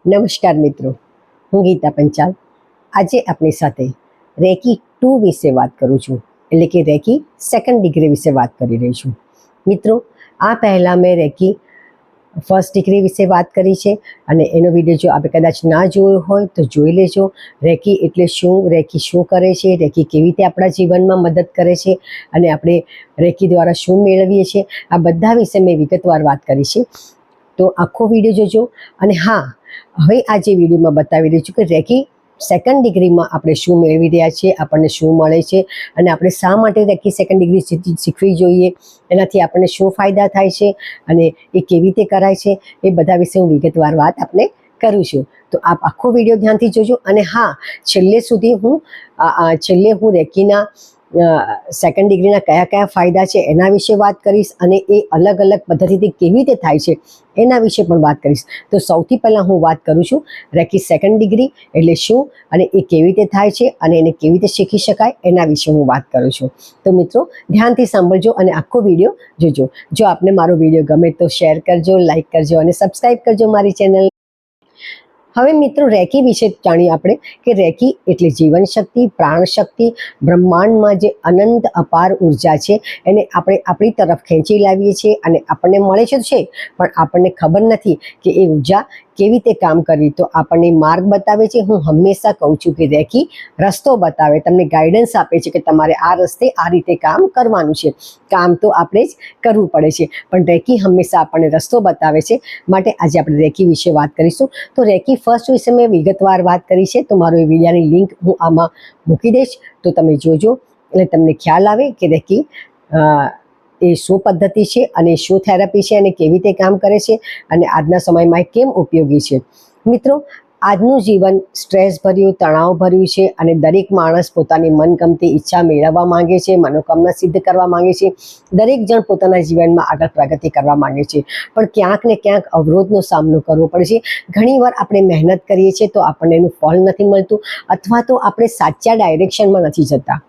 નમસ્કાર મિત્રો, હું ગીતા પંચાલ. આજે આપણી સાથે રેકી 2 વિશે વાત કરું છું, એટલે કે રેકી સેકન્ડ ડિગ્રી વિશે વાત કરી રહી છું. મિત્રો, આ પહેલાં મેં રેકી ફર્સ્ટ ડિગ્રી વિશે વાત કરી છે અને એનો વિડીયો જો આપણે કદાચ ના જોયો હોય તો જોઈ લેજો. રેકી એટલે શું, રેકી શું કરે છે, રેકી કેવી રીતે આપણા જીવનમાં મદદ કરે છે અને આપણે રેકી દ્વારા શું મેળવીએ છીએ, આ બધા વિશે મેં વિગતવાર વાત કરી છે. તો આખો વિડીયો જોજો. અને હા, હવે આ જે વિડીયોમાં બતાવી રહી છું કે રેકી સેકન્ડ ડિગ્રીમાં આપણે શું મેળવી રહ્યા છીએ, આપણને શું મળે છે અને આપણે શા માટે રેકી સેકન્ડ ડિગ્રી શીખવી જોઈએ, એનાથી આપણને શું ફાયદા થાય છે અને એ કેવી રીતે કરાય છે, એ બધા વિશે હું વિગતવાર વાત આપણે કરું છું. તો આપ આખો વિડીયો ધ્યાનથી જોજો. અને હા, છેલ્લે હું રેકીના સેકન્ડ ડિગ્રીના કયા કયા ફાયદા છે એના વિશે વાત કરીશ અને એ અલગ અલગ પદ્ધતિથી કેવી રીતે થાય છે એના વિશે પણ વાત કરીશ. તો સૌથી પહેલાં હું વાત કરું છું રેકી સેકન્ડ ડિગ્રી એટલે શું અને એ કેવી રીતે થાય છે અને એને કેવી રીતે શીખી શકાય એના વિશે હું વાત કરું છું. તો મિત્રો, ધ્યાનથી સાંભળજો અને આખો વિડીયો જોજો. જો આપને મારો વિડીયો ગમે તો શેર કરજો, લાઈક કરજો અને સબસ્ક્રાઈબ કરજો મારી ચેનલ. હવે મિત્રો, રેકી વિશે જાણીએ આપણે કે રેકી એટલે જીવન શક્તિ, પ્રાણ શક્તિ, બ્રહ્માંડમાં જે અનંત અપાર ઉર્જા છે એને આપણે આપણી તરફ ખેંચી લાવીએ છીએ અને આપણને મળે છે પણ આપણને ખબર નથી કે એ ઉર્જા કેવી રીતે કામ કરવી. તો આપણને માર્ગ બતાવે છે. હું હંમેશા કહું છું કે રેકી રસ્તો બતાવે, તમને ગાઈડન્સ આપે છે કે તમારે આ રસ્તે આ રીતે કામ કરવાનું છે. કામ તો આપણે જ કરવું પડે છે, પણ રેકી હંમેશા આપણને રસ્તો બતાવે છે. માટે આજે આપણે રેકી વિશે વાત કરીશું. તો રેકી ફર્સ્ટ વિશે મેં વિગતવાર વાત કરી છે, તો મારો એ વિડીયોની લિંક હું આમાં મૂકી દઈશ, તો તમે જોજો એટલે તમને ખ્યાલ આવે કે રેકી એ શું પદ્ધતિ છે અને શું થેરાપી છે અને કેવી રીતે કામ કરે છે અને આજના સમયમાં કેમ ઉપયોગી છે. મિત્રો, આજનું જીવન સ્ટ્રેસભર્યું, તણાવભર્યું છે અને દરેક માણસ પોતાની મનગમતી ઈચ્છા મેળવવા માંગે છે, મનોકામના સિદ્ધ કરવા માંગે છે. દરેક જણ પોતાના જીવનમાં આગળ પ્રગતિ કરવા માંગે છે, પણ ક્યાંક ને ક્યાંક અવરોધનો સામનો કરવો પડે છે. ઘણીવાર આપણે મહેનત કરીએ છીએ તો આપણને એનું ફળ નથી મળતું, અથવા તો આપણે સાચા ડાયરેક્શનમાં નથી જતા.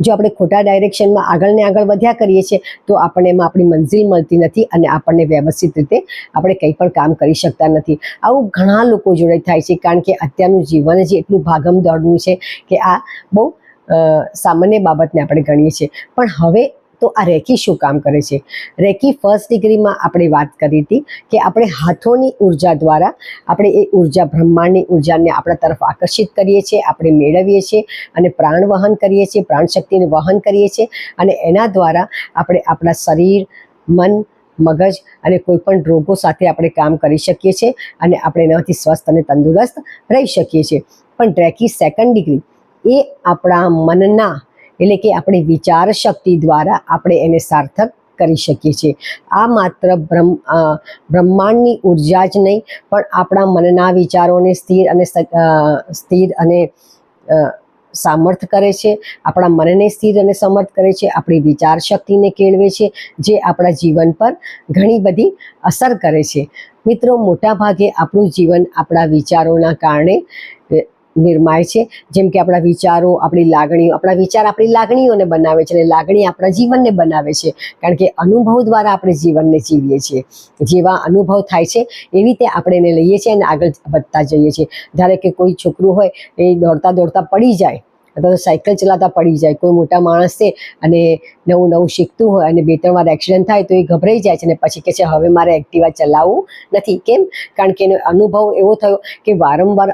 જો આપણે ખોટા ડાયરેક્શનમાં આગળ ને આગળ વધ્યા કરીએ છીએ તો આપણને એમાં આપણી મંઝિલ મળતી નથી અને આપણને વ્યવસ્થિત રીતે આપણે કંઈ પણ કામ કરી શકતા નથી. આવું ઘણા લોકો જોડે થાય છે, કારણ કે અત્યારનું જીવન જ એટલું ભાગમ દોડનું છે કે આ બહુ સામાન્ય બાબતને આપણે ગણીએ છીએ. પણ હવે તો આ રેકી શું કામ કરે છે? રેકી ફર્સ્ટ ડિગ્રીમાં આપણે વાત કરી હતી કે આપણે હાથોની ઉર્જા દ્વારા આપણે એ ઉર્જા, બ્રહ્માંડની ઉર્જાને આપણા તરફ આકર્ષિત કરીએ છીએ, આપણે મેળવીએ છીએ અને પ્રાણ વહન કરીએ છીએ, પ્રાણ શક્તિને વહન કરીએ છીએ અને એના દ્વારા આપણે આપણા શરીર, મન, મગજ અને કોઈ પણ રોગો સાથે આપણે કામ કરી શકીએ છીએ અને આપણે એનાથી સ્વસ્થ અને તંદુરસ્ત રહી શકીએ છીએ. પણ રેકી સેકન્ડ ડિગ્રી એ આપણા મનના, એટલે કે આપણી વિચાર શક્તિ દ્વારા આપણે એને સાર્થક કરી શકીએ છીએ. આ માત્ર બ્રહ્માંડની ઉર્જા જ નહીં, પણ આપણા મનના વિચારોને સ્થિર અને સામર્થ કરે છે. આપણા મનને સ્થિર અને સમર્થ કરે છે, આપણી વિચાર શક્તિને કેળવે છે, જે આપણા જીવન પર ઘણી બધી અસર કરે છે. મિત્રો, મોટાભાગે આપણું જીવન આપણા વિચારોના કારણે નિર્માય છે. જેમ કે આપણા વિચારો આપણી લાગણીઓ, આપણા વિચાર આપણી લાગણીઓને બનાવે છે અને લાગણી આપણા જીવનને બનાવે છે, કારણ કે અનુભવ દ્વારા આપણે જીવનને જીવીએ છીએ. જેવા અનુભવ થાય છે એવી રીતે આપણે એને લઈએ છીએ અને આગળ વધતા જઈએ છીએ. ધારો કે કોઈ છોકરું હોય એ દોડતા દોડતા પડી જાય અથવા તો સાયકલ ચલાવતા પડી જાય. કોઈ મોટા માણસ છે અને નવું નવું શીખતું હોય અને 2-3 વાર એક્સિડન્ટ થાય તો એ ગભરાઈ જાય છે અને પછી કહે છે હવે મારે એક્ટિવા ચલાવવું નથી. કેમ? કારણ કે એનો અનુભવ એવો થયો કે વારંવાર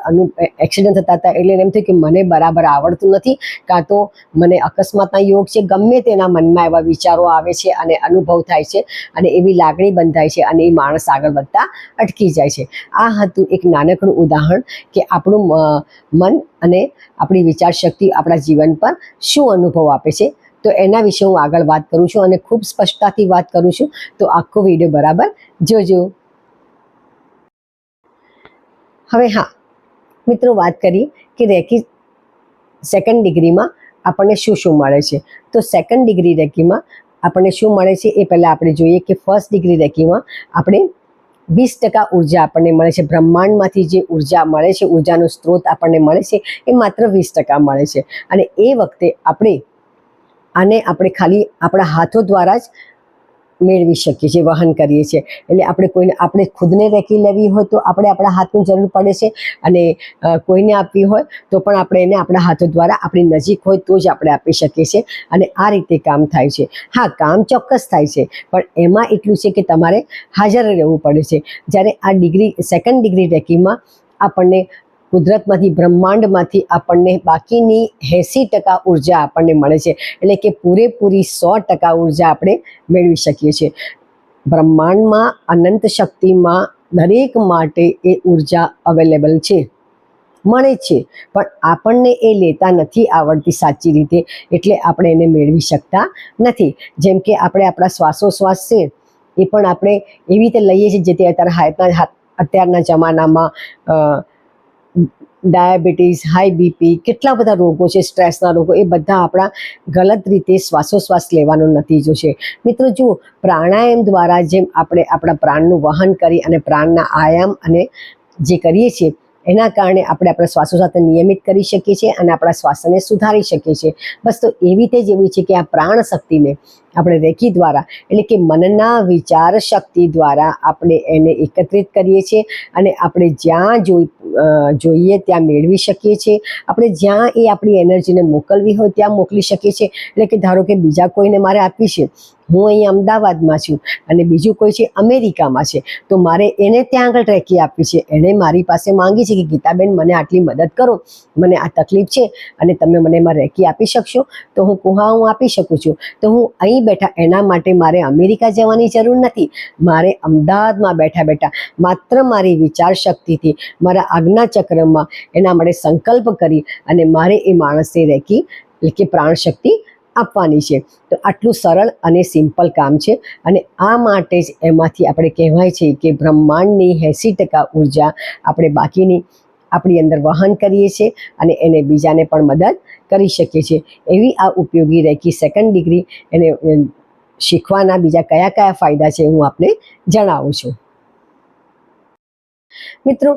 એક્સિડન્ટ થતા હતા, એટલે એમ થયું કે મને બરાબર આવડતું નથી, કાં તો મને અકસ્માતના યોગ છે. ગમે તેના મનમાં એવા વિચારો આવે છે અને અનુભવ થાય છે અને એવી લાગણી બંધાય છે અને એ માણસ આગળ વધતા અટકી જાય છે. આ હતું એક નાનકડું ઉદાહરણ કે આપણું મન અને આપણી વિચાર શક્તિ આપણા જીવન પર શું અનુભવ આપે છે. તો એના વિશે હું આગળ વાત કરું છું અને ખૂબ સ્પષ્ટતાથી વાત કરું છું, તો આખો વિડીયો બરાબર જોજો. હવે હા મિત્રો, વાત કરીએ કે રેકી સેકન્ડ ડિગ્રીમાં આપણને શું શું મળે છે. તો સેકન્ડ ડિગ્રી રેકીમાં આપણને શું મળે છે એ પહેલાં આપણે જોઈએ કે ફર્સ્ટ ડિગ્રી રેકીમાં આપણે 20% ઉર્જા આપણને મળે છે. બ્રહ્માંડમાંથી જે ઉર્જા મળે છે, ઉર્જાનો સ્ત્રોત આપણને મળે છે, એ માત્ર 20% મળે છે. અને એ વખતે આપણે ખાલી આપણા હાથો દ્વારા જ મેળવી શકીએ છીએ, વહન કરીએ છીએ. એટલે આપણે ખુદને રેકી લેવી હોય તો આપણે આપણા હાથની જરૂર પડે છે, અને કોઈને આપવી હોય તો પણ આપણે એને આપણા હાથો દ્વારા આપણી નજીક હોય તો જ આપણે આપી શકીએ છીએ, અને આ રીતે કામ થાય છે. હા, કામ ચોક્કસ થાય છે, પણ એમાં એટલું છે કે તમારે હાજર રહેવું પડે છે. જ્યારે આ સેકન્ડ ડિગ્રી રેકીમાં આપણને કુદરતમાંથી, બ્રહ્માંડમાંથી આપણને બાકીની 80% ઉર્જા આપણને મળે છે. એટલે કે પૂરેપૂરી 100% ઉર્જા આપણે મેળવી શકીએ છીએ. બ્રહ્માંડમાં, અનંત શક્તિમાં દરેક માટે એ ઉર્જા અવેલેબલ છે, મળે છે, પણ આપણને એ લેતા નથી આવડતી સાચી રીતે, એટલે આપણે એને મેળવી શકતા નથી. જેમ કે આપણે આપણા શ્વાસોશ્વાસ છે એ પણ આપણે એવી રીતે લઈએ છીએ જેથી અત્યારના જમાનામાં ડાયાબિટીસ, હાઈ બીપી, કેટલા બધા રોગો છે, સ્ટ્રેસના રોગો, એ બધા આપણા ગલત રીતે શ્વાસોશ્વાસ લેવાનો નતીજો છે. મિત્રો જુઓ, પ્રાણાયામ દ્વારા જેમ આપણે આપણા પ્રાણનું વહન કરી અને પ્રાણના આયામ અને જે કરીએ છીએ એના કારણે આપણે આપણા શ્વાસોશ્વાસને નિયમિત કરી શકીએ છીએ અને આપણા શ્વાસને સુધારી શકીએ છીએ. બસ તો એવી રીતે જ એવી છે કે આ પ્રાણ શક્તિને આપણે રેકી દ્વારા, એટલે કે મનના વિચાર શક્તિ દ્વારા આપણે એને એકત્રિત કરીએ છીએ, અને આપણે જ્યાં જોઈએ ત્યાં મેળવી શકીએ છીએ. આપણે જ્યાં એ આપણી એનર્જીને મોકલવી હોય ત્યાં મોકલી શકીએ છીએ. એટલે કે ધારો કે બીજા કોઈને મારે આપવી છે, હું અહીં અમદાવાદમાં છું અને બીજું કોઈ છે અમેરિકામાં છે, તો મારે એને ત્યાં આગળ રેકી આપવી છે. એણે મારી પાસે માંગી છે કે ગીતાબેન મને આટલી મદદ કરો, મને આ તકલીફ છે અને તમે મને એમાં રેકી આપી શકશો? તો હું કહું હા, હું આપી શકું છું. તો હું અહીં બેઠા, એના માટે મારે અમેરિકા જવાની જરૂર નથી. મારે અમદાવાદમાં બેઠા બેઠા માત્ર મારી વિચાર શક્તિથી મારા આજ્ઞા ચક્રમાં એના માટે સંકલ્પ કરી અને મારે એ માણસને રેકી, એટલે કે પ્રાણ શક્તિ આપવાની છે. તો આટલું સરળ અને સિમ્પલ કામ છે, અને આ માટે જ એમાંથી આપણે કહેવાય છે કે બ્રહ્માંડની 80% ઉર્જા આપણે બાકીની આપણી અંદર વહન કરીએ છીએ અને એને બીજાને પણ મદદ કરી શકીએ છીએ. એવી આ ઉપયોગી રેકી સેકન્ડ ડિગ્રી, એને શીખવાના બીજા કયા કયા ફાયદા છે હું આપને જણાવું છું. મિત્રો,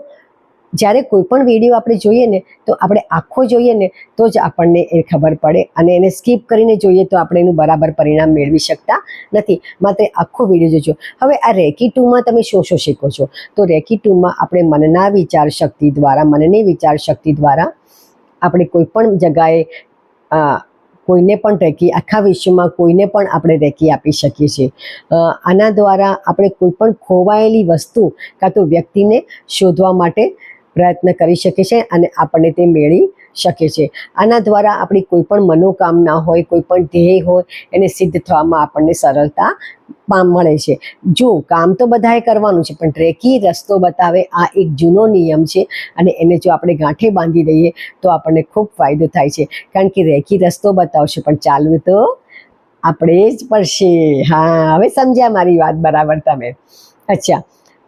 જ્યારે કોઈ પણ વિડીયો આપણે જોઈએ ને તો આપણે આખો જોઈએ ને તો જ આપણને એ ખબર પડે, અને એને સ્કીપ કરીને જોઈએ તો આપણે એનું બરાબર પરિણામ મેળવી શકતા નથી. માત્ર આખો વિડીયો જોજો. હવે આ રેકી 2માં તમે શું શું શીખો છો? તો રેકી 2માં આપણે મનની વિચાર શક્તિ દ્વારા આપણે કોઈ પણ જગાએ કોઈને પણ રેકી, આખા વિશ્વમાં કોઈને પણ આપણે રેકી આપી શકીએ છીએ. આના દ્વારા આપણે કોઈ પણ ખોવાયેલી વસ્તુ કાં તો વ્યક્તિને શોધવા માટે પ્રયત્ન કરી શકીએ છીએ અને આપણને તે મેળવી શકે છે. આના દ્વારા આપણી કોઈ પણ મનોકામના હોય, કોઈ પણ ધ્યેય હોય, એને સિદ્ધ થવામાં આપણને સરળતા મળે છે. જો કામ તો બધાએ કરવાનું છે, પણ રેકી રસ્તો બતાવે, આ એક જૂનો નિયમ છે, અને એને જો આપણે ગાંઠે બાંધી દઈએ તો આપણને ખૂબ ફાયદો થાય છે. કારણ કે રેકી રસ્તો બતાવશે, પણ ચાલવું તો આપણે જ પડશે. હા, હવે સમજ્યા મારી વાત બરાબર તમે? અચ્છા,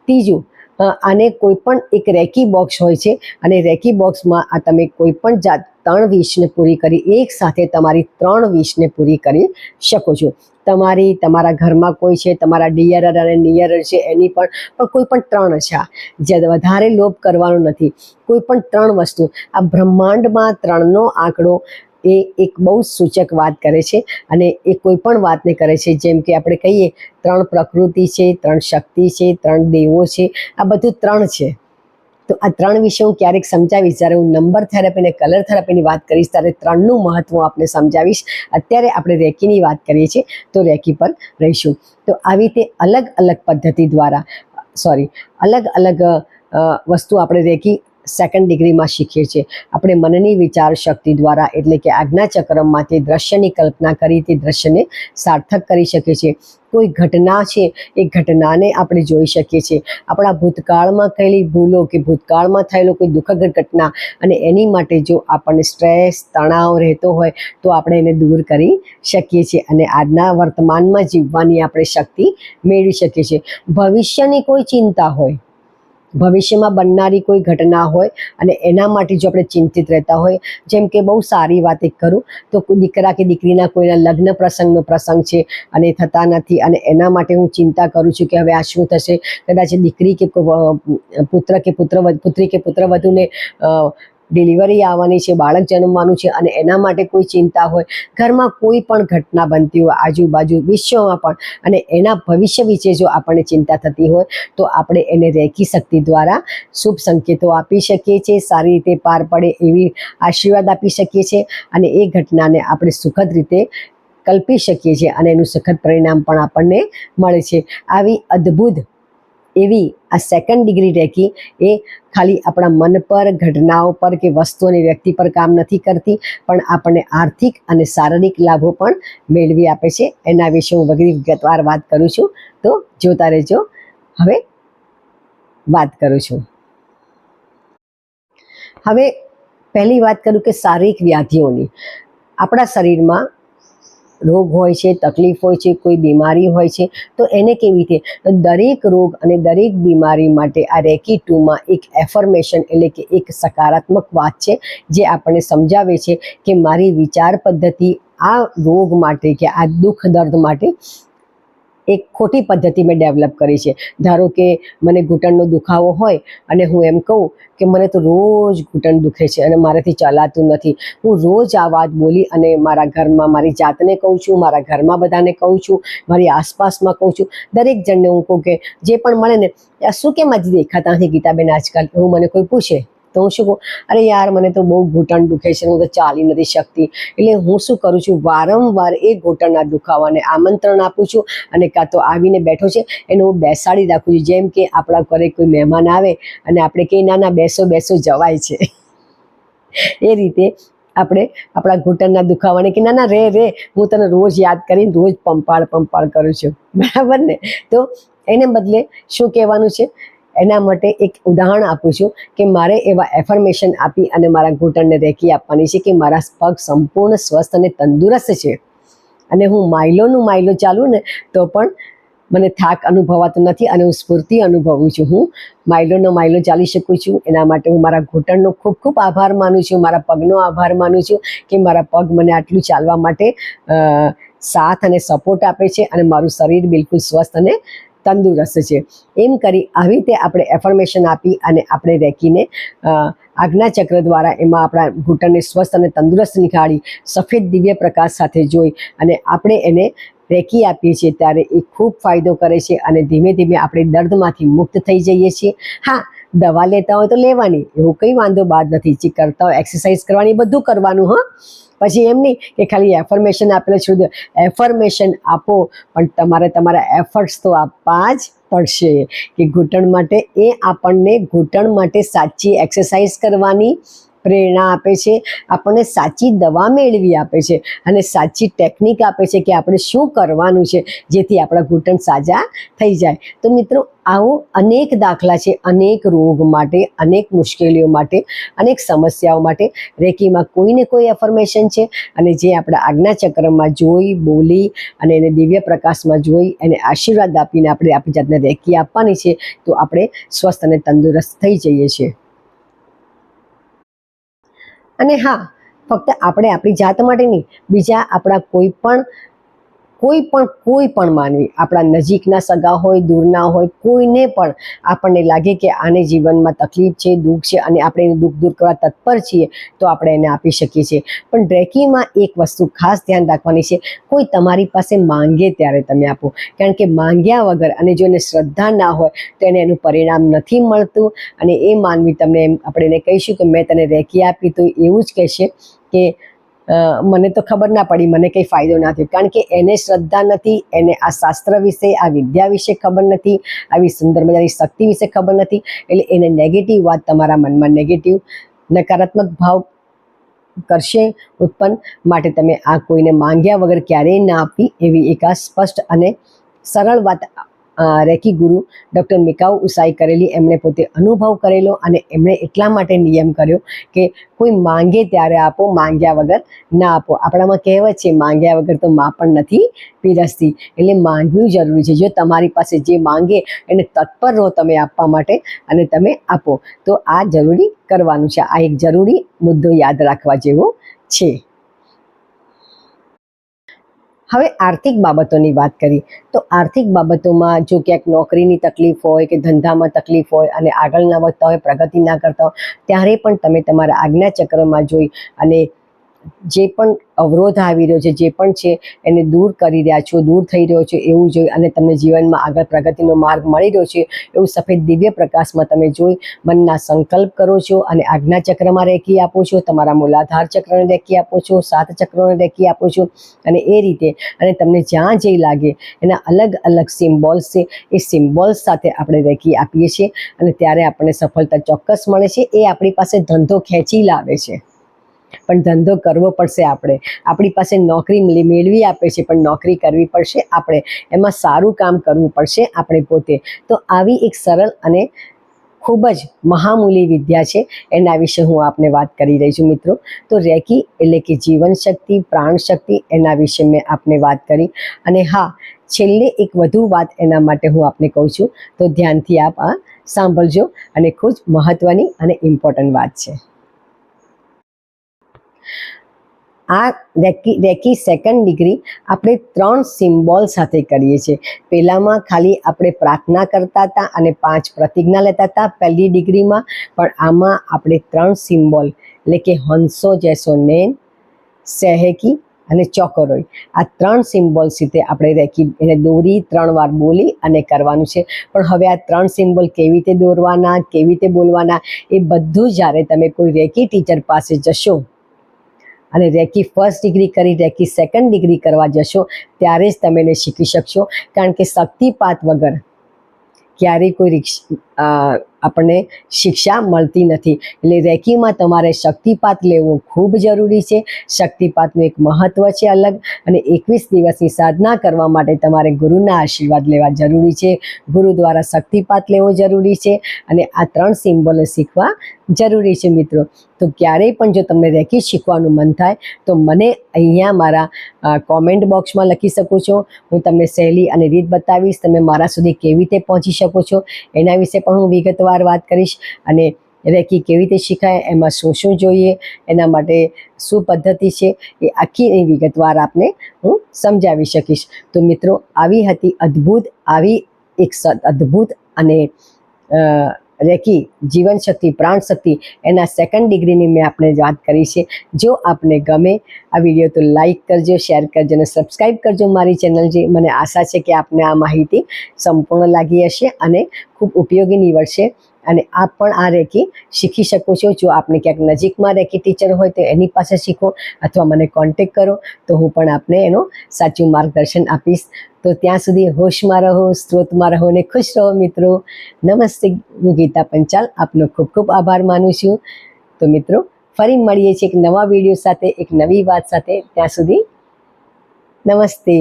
ત્રીજું, આને કોઈ પણ એક રેકી બોક્સ હોય છે, અને રેકી બોક્સમાં આ તમે કોઈ પણ જાત 3 વિશને પૂરી કરી, એક સાથે તમારી 3 વિશને પૂરી કરી શકો છો. તમારા ઘરમાં કોઈ છે, તમારા ડિયરર અને નિયરર છે, એની પણ કોઈ પણ 3 છે. જે વધારે લોભ કરવાનો નથી, કોઈ પણ 3 વસ્તુ. આ બ્રહ્માંડમાં 3નો આંકડો એ એક બહુ જ સૂચક વાત કરે છે, અને એ કોઈ પણ વાતને કરે છે. જેમ કે આપણે કહીએ 3 પ્રકૃતિ છે, 3 શક્તિ છે, 3 દેવો છે, આ બધું 3 છે. તો આ 3 વિશે હું ક્યારેક સમજાવીશ, જ્યારે હું નંબર થેરાપી અને કલર થેરાપીની વાત કરીશ ત્યારે 3નું મહત્ત્વ આપને સમજાવીશ. અત્યારે આપણે રેકીની વાત કરીએ છીએ તો રેકી પર રહીશું. તો આવી રીતે અલગ અલગ પદ્ધતિ દ્વારા, અલગ અલગ વસ્તુ આપણે રેકી સેકન્ડ ડિગ્રીમાં શીખીએ છીએ. આપણે મનની વિચાર શક્તિ દ્વારા, એટલે કે આજ્ઞા ચક્રમાંથી દ્રશ્યની કલ્પના કરી તે દ્રશ્યને સાર્થક કરી શકીએ છીએ. કોઈ ઘટના છે, એ ઘટનાને આપણે જોઈ શકીએ છીએ. આપણા ભૂતકાળમાં થયેલી ભૂલો કે ભૂતકાળમાં થયેલો કોઈ દુઃખદ ઘટના, અને એની માટે જો આપણને સ્ટ્રેસ, તણાવ રહેતો હોય તો આપણે એને દૂર કરી શકીએ છીએ, અને આજના વર્તમાનમાં જીવવાની આપણે શક્તિ મેળવી શકીએ છીએ. ભવિષ્યની કોઈ ચિંતા હોય, ભવિષ્યમાં બનનારી કોઈ ઘટના હોય, અને એના માટે જો આપણે ચિંતિત રહેતા હોય, જેમ કે બહુ સારી વાત એક કરું તો દીકરા કે દીકરીના કોઈના લગ્ન પ્રસંગ છે અને થતા નથી, અને એના માટે હું ચિંતા કરું છું કે હવે આ શું થશે. કદાચ દીકરી કે પુત્રી કે પુત્રવધૂને ડિલિવરી આવવાની છે, બાળક જન્મવાનું છે અને એના માટે કોઈ ચિંતા હોય, ઘરમાં કોઈ પણ ઘટના બનતી હોય આજુબાજુ વિશ્વમાં પણ, અને એના ભવિષ્ય વિશે જો આપણને ચિંતા થતી હોય તો આપણે એને રેકી શક્તિ દ્વારા શુભ સંકેતો આપી શકીએ છીએ, સારી રીતે પાર પડે એવી આશીર્વાદ આપી શકીએ છીએ અને એ ઘટનાને આપણે સુખદ રીતે કલ્પી શકીએ છીએ અને એનું સુખદ પરિણામ પણ આપણને મળે છે. આવી અદ્ભુત એવી આ સેકન્ડ ડિગ્રી રેકી એ ખાલી આપણા મન પર, ઘટનાઓ પર કે વસ્તુ અને વ્યક્તિ પર કામ નથી કરતી, પણ આપણને આર્થિક અને શારીરિક લાભો પણ મેળવી આપે છે. એના વિશે હું વિગતવાર વાત કરું છું, તો જોતા રહેજો. હવે વાત કરું છું. હવે પહેલી વાત કરું કે શારીરિક વ્યાધિઓની. આપણા શરીરમાં રોગ હોય છે, તકલીફ હોય છે, કોઈ બીમારી હોય છે, તો એને કેવી રીતે, તો દરેક રોગ અને દરેક બીમારી માટે આ રેકી ટુમાં એક એફર્મેશન એટલે કે એક સકારાત્મક વાત છે જે આપણને સમજાવે છે કે મારી વિચાર પદ્ધતિ આ રોગ માટે કે આ દુઃખ દર્દ માટે એક ખોટી પદ્ધતિ મેં ડેવલપ કરી છે. ધારો કે મને ઘૂંટણનો દુખાવો હોય અને હું એમ કહું કે મને તો રોજ ઘૂંટણ દુખે છે અને મારાથી ચાલાતું નથી, હું રોજ આ વાત બોલી અને મારા ઘરમાં મારી જાતને કહું છું, મારા ઘરમાં બધાને કહું છું, મારી આસપાસમાં કહું છું, દરેક જણને હું કહું કે જે પણ મળે ને, શું કેમ આજે દેખાતા નથી ગીતાબેન આજકાલ, એવું મને કોઈ પૂછે તો હું શું કહું, અરે યાર મને તો બહુ ઘૂંટણ દુખે છે, હું તો ચાલી નથી શકતી. એટલે હું શું કરું છું, વારંવાર એ ઘૂંટણના દુખાવાને આમંત્રણ આપું છું અને કાં તો આવીને બેઠો છે એને હું બેસાડી રાખું છું. જેમ કે આપણા ઘરે કોઈ મહેમાન આવે અને આપણે કહીએ ના ના બેસો બેસો જવાય છે એ રીતે આપણે આપણા ઘૂંટણના દુખાવાને કે ના ના રે રે, હું તને રોજ યાદ કરીને રોજ પંપાળ કરું છું, બરાબર ને. તો એને બદલે શું કહેવાનું છે, એના માટે એક ઉદાહરણ આપું છું કે મારે એવા એફર્મેશન આપી અને મારા ઘૂંટણને રેકી આપવાની છે કે મારા પગ સંપૂર્ણ સ્વસ્થ અને તંદુરસ્ત છે અને હું માઇલો ચાલું ને તો પણ મને થાક અનુભવાતો નથી અને હું સ્ફૂર્તિ અનુભવું છું. હું માઇલો ચાલી શકું છું. એના માટે હું મારા ઘૂંટણનો ખૂબ ખૂબ આભાર માનું છું, મારા પગનો આભાર માનું છું કે મારા પગ મને આટલું ચાલવા માટે સાથ અને સપોર્ટ આપે છે અને મારું શરીર બિલકુલ સ્વસ્થ અને તંદુરસ્ત છે. એમ કરી આવી રીતે આપણે એફર્મેશન આપી અને આપણે રેકીને આજ્ઞાચક્ર દ્વારા એમાં આપણા ઘૂંટણને સ્વસ્થ અને તંદુરસ્ત નીકાળી સફેદ દિવ્ય પ્રકાશ સાથે જોઈ અને આપણે એને રેકી આપીએ છીએ ત્યારે એ ખૂબ ફાયદો કરે છે અને ધીમે ધીમે આપણે દર્દમાંથી મુક્ત થઈ જઈએ છીએ. હા, દવા લેતા હોય તો લેવાની, એવું કંઈ વાંધો બાદ નથી. જે કરતા હોય એક્સરસાઇઝ કરવાની, બધું કરવાનું. હા, પછી એમ નહીં કે ખાલી એફર્મેશન આપેલા છોડી દો. એફર્મેશન આપો પણ તમારે તમારા એફર્ટ્સ તો આપવા જ પડશે કે ઘૂંટણ માટે. એ આપણને ઘૂંટણ માટે સાચી એક્સરસાઇઝ કરવાની પ્રેરણા આપે છે, આપણને સાચી દવા મેળવી આપે છે અને સાચી ટેકનિક આપે છે કે આપણે શું કરવાનું છે જેથી આપણા ઘૂંટણ સાજા થઈ જાય. તો મિત્રો, આવો અનેક દાખલા છે, અનેક રોગ માટે, અનેક મુશ્કેલીઓ માટે, અનેક સમસ્યાઓ માટે રેકીમાં કોઈને કોઈ એફર્મેશન છે અને જે આપણા આજ્ઞાચક્રમાં જોઈ બોલી અને એને દિવ્ય પ્રકાશમાં જોઈ એને આશીર્વાદ આપીને આપણે આપણી જાતને રેકી આપવાની છે તો આપણે સ્વસ્થ અને તંદુરસ્ત થઈ જઈએ છીએ. અને હા, ફક્ત આપણે આપણી જાત માટે નહીં, બીજા આપણા કોઈ પણ માનવી, આપણા નજીકના સગા હોય, દૂરના હોય, કોઈને પણ આપણને લાગે કે આને જીવનમાં તકલીફ છે, દુઃખ છે અને આપણે એનું દુઃખ દૂર કરવા તત્પર છીએ તો આપણે એને આપી શકીએ છીએ. પણ રેકીમાં એક વસ્તુ ખાસ ધ્યાન રાખવાની છે, કોઈ તમારી પાસે માંગે ત્યારે તમે આપો. કારણ કે માંગ્યા વગર અને જો એને શ્રદ્ધા ના હોય તો એને એનું પરિણામ નથી મળતું અને એ માનવી તમને આપણે એને કહીશું કે મેં તને રેકી આપી તો એવું જ કહેશે કે મને તો ખબર ના પડી, મને કંઈ ફાયદો ના થયો. કારણ કે એને શ્રદ્ધા નથી, એને આ શાસ્ત્ર વિશે, આ વિદ્યા વિશે ખબર નથી, આવી સુંદર મજાની શક્તિ વિશે ખબર નથી, એટલે એને નેગેટિવ વાત તમારા મનમાં નકારાત્મક ભાવ કરશે ઉત્પન્ન. માટે તમે આ કોઈને માંગ્યા વગર ક્યારેય ના આપી, એવી એક આ સ્પષ્ટ અને સરળ વાત રેકી ગુરુ ડૉક્ટર મિકાઉ ઉસાઈ કરેલી, એમણે પોતે અનુભવ કરેલો અને એમણે એટલા માટે નિયમ કર્યો કે કોઈ માંગે ત્યારે આપો, માંગ્યા વગર ના આપો. આપણામાં કહેવત છે, માંગ્યા વગર તો મા પણ નથી પીરસતી. એટલે માંગવું જરૂરી છે. જો તમારી પાસે જે માંગે એને તત્પર રહો તમે આપવા માટે અને તમે આપો. તો આ જરૂરી કરવાનું છે. આ એક જરૂરી મુદ્દો યાદ રાખવા જેવો છે. હવે આર્થિક બાબતોની વાત કરી તો આર્થિક બાબતોમાં જો ક્યાંક નોકરીની તકલીફ હોય કે ધંધામાં તકલીફ હોય અને આગળ ના વધતા હોય, પ્રગતિ ના કરતા હોય, ત્યારે પણ તમે તમારા આજ્ઞા ચક્રમાં જોઈ અને જે પણ અવરોધ આવી રહ્યો છે, જે પણ છે એને દૂર કરી રહ્યા છો, દૂર થઈ રહ્યો છે એવું જોઈ અને તમને જીવનમાં આગળ પ્રગતિનો માર્ગ મળી રહ્યો છે એવું સફેદ દિવ્ય પ્રકાશમાં તમે જોઈ મનના સંકલ્પ કરો છો અને આજ્ઞા ચક્રમાં રેકી આપો છો, તમારા મૂલાધાર ચક્રને રેકી આપો છો, 7 ચક્રોને રેકી આપો છો અને એ રીતે અને તમને જ્યાં જે લાગે એના અલગ અલગ સિમ્બોલ્સ છે, એ સિમ્બોલ્સ સાથે આપણે રેકી આપીએ છીએ અને ત્યારે આપણને સફળતા ચોક્કસ મળે છે. એ આપણી પાસે ધંધો ખેંચી લાવે છે, પણ ધંધો કરવો પડશે. આપણી પાસે નોકરી મેળવી આપે છે, પણ નોકરી કરવી પડશે આપણે, એમાં સારું કામ કરવું પડશે આપણે પોતે. તો આવી એક સરળ અને ખૂબ જ મહામૂલી વિદ્યા છે, એના વિશે હું આપને વાત કરી રહી છું મિત્રો. તો રેકી એટલે કે જીવન શક્તિ, પ્રાણ શક્તિ, એના વિશે મેં આપને વાત કરી. અને હા, છેલ્લે એક વધુ વાત એના માટે હું આપને કહું છું, તો ધ્યાનથી આપ આ સાંભળજો અને ખૂબ જ મહત્વની અને ઇમ્પોર્ટન્ટ વાત છે. આ રેકી સેકન્ડ ડિગ્રી આપણે 3 સિમ્બોલ સાથે કરીએ છીએ. પહેલામાં ખાલી આપણે પ્રાર્થના કરતા હતા અને 5 પ્રતિજ્ઞા લેતા હતા પહેલી ડિગ્રીમાં, પણ આમાં આપણે 3 સિમ્બોલ એટલે કે હંસો જેસો નેન, સહેકી અને ચોકોરોય, આ 3 સિમ્બોલ સાથે આપણે રેકી એને દોરી 3 વાર બોલી અને કરવાનું છે. પણ હવે આ 3 સિમ્બોલ કેવી રીતે દોરવાના, કેવી રીતે બોલવાના, એ બધું જ્યારે તમે કોઈ રેકી ટીચર પાસે જશો અને રેકી ફર્સ્ટ ડિગ્રી કરી રેકી સેકન્ડ ડિગ્રી કરવા જશો ત્યારે જ તમે એને શીખી શકશો. કારણ કે શક્તિપાત વગર ક્યારેય કોઈ આપણને શિક્ષા મળતી નથી. એટલે રેકીમાં તમારે શક્તિપાત લેવો ખૂબ જરૂરી છે. શક્તિપાતનું એક મહત્ત્વ છે અલગ, અને 21 દિવસની સાધના કરવા માટે તમારે ગુરુના આશીર્વાદ લેવા જરૂરી છે, ગુરુ દ્વારા શક્તિપાત લેવો જરૂરી છે અને આ 3 સિમ્બોલો શીખવા જરૂરી છે મિત્રો. તો ક્યારેય પણ જો તમને રેકી શીખવાનું મન થાય તો મને અહીંયા મારા કોમેન્ટ બોક્સમાં લખી શકો છો. હું તમને સહેલી અને રીત બતાવીશ, તમે મારા સુધી કેવી રીતે પહોંચી શકો છો એના વિશે પણ હું વિગતવાર વાત કરીશ. અને રેકી કેવી રીતે શીખાય, એમાં શું શું જોઈએ, એના માટે શું પદ્ધતિ છે, એ આખી વિગતવાર આપને હું સમજાવી શકીશ. તો મિત્રો, આવી હતી આવી એક અદ્ભુત અને રેકી જીવન શક્તિ, પ્રાણ શક્તિ, એના સેકન્ડ ડિગ્રીની મેં આપણે વાત કરી છે. જો આપને ગમે આ વિડીયો તો લાઈક કરજો, શેર કરજો અને સબસ્ક્રાઈબ કરજો મારી ચેનલ. જે મને આશા છે કે આપને આ માહિતી સંપૂર્ણ લાગી હશે અને ખૂબ ઉપયોગી નીવડશે અને આપ પણ આ રેકી શીખી શકો છો. જો આપને ક્યાંક નજીકમાં રેકી ટીચર હોય તો એની પાસે શીખો અથવા મને કોન્ટેક કરો, તો હું પણ આપને એનું સાચું માર્ગદર્શન આપીશ. તો ત્યાં સુધી હોશમાં રહો, સ્ત્રોતમાં રહો અને ખુશ રહો મિત્રો. નમસ્તે, હું ગીતા પંચાલ આપનો ખૂબ ખૂબ આભાર માનું છું. તો મિત્રો, ફરી મળીએ છીએ એક નવા વિડીયો સાથે, એક નવી વાત સાથે. ત્યાં સુધી નમસ્તે.